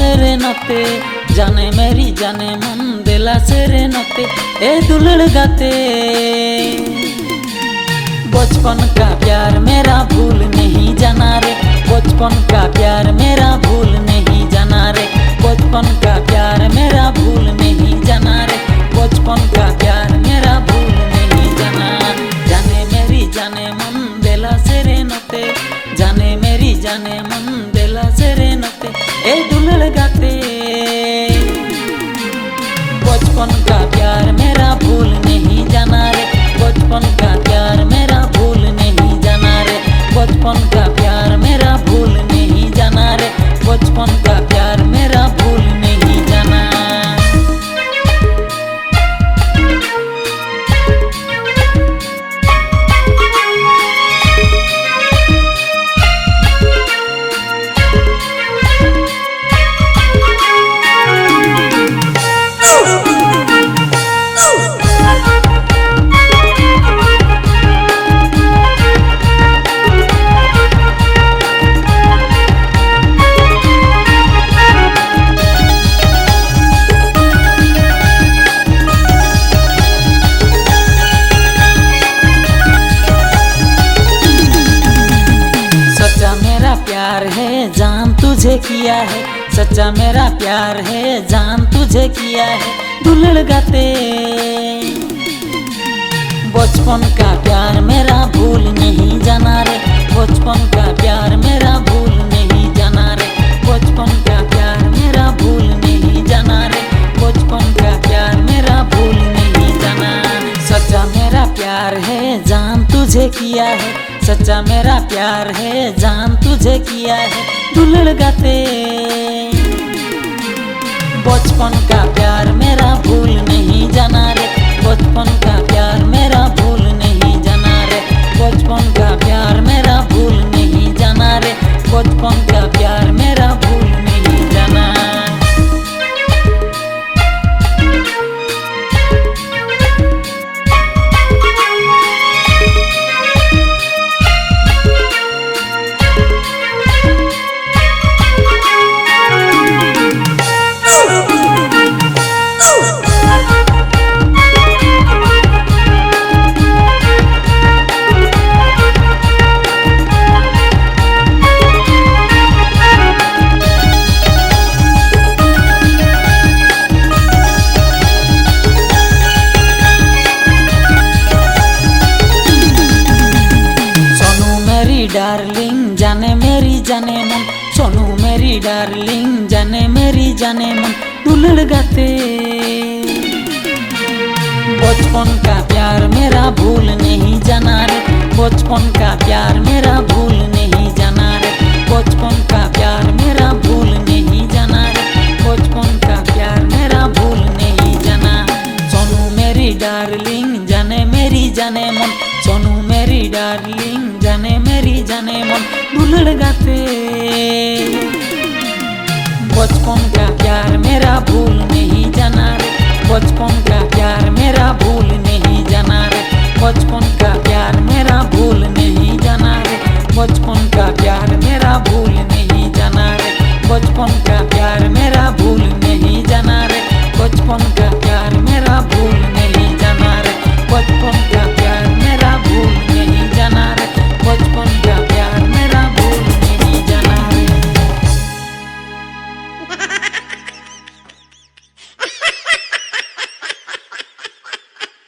सेरे नते जाने मेरी जाने मन दिला सेरे नते ए दुलड़ गाते। बचपन का प्यार मेरा भूल नहीं जाना रे, बचपन का प्यार मेरा भूल नहीं जाना रे, बचपन का प्यार मेरा भूल नहीं जाना रे, बचपन का प्यार मेरा भूल नहीं जाना। जाने मेरी जाने मन दिला सेरे नते जाने मेरी जाने मन दिला सेरे नते ए दुलड़ गाते। बचपन का प्यार मेरा भूल नहीं जाना रे, बचपन का प्यार मेरा भूल नहीं जाना रे, बचपन का प्यार मेरा भूल नहीं जाना रे, बचपन का प्यार मेरा भूल नहीं जाना। प्यार है जान तुझे किया है, सच्चा मेरा प्यार है जान तुझे किया है दुलड़ गाते। बचपन का प्यार मेरा भूल नहीं जाना रे, बचपन का प्यार मेरा भूल नहीं जाना रे, बचपन का प्यार मेरा भूल नहीं जाना रे, बचपन का प्यार मेरा भूल नहीं जाना। सच्चा मेरा प्यार है जान तुझे किया है, सच्चा मेरा प्यार है जान तुझे किया है दुलड़ गाते। बचपन का प्यार मेरा भूल नहीं जाना रे, बचपन का प्यार मेरा भूल नहीं जाना रे, बचपन का प्यार मेरा भूल नहीं जाना रे, बचपन का प्यार मेरा भूल नहीं जाना। डार्लिंग जाने मेरी जाने मन, सोनू मेरी डार्लिंग जाने मेरी जाने मन दुलड़ गाते। बचपन का प्यार मेरा भूल नहीं जाना रे, बचपन का प्यार मेरा भूल नहीं जाना रे, बचपन का प्यार मेरा भूल नहीं जाना रे, बचपन का प्यार मेरा भूल नहीं जाना। सोनू मेरी डार्लिंग जाने मेरी जाने मन, सोनू मेरी डार्लिंग जाने मेरी जाने मन दुलड़ गाते। बचपन का प्यार मेरा भूल नहीं जाना रे, बचपन का प्यार मेरा भूल नहीं जाना रे, बचपन का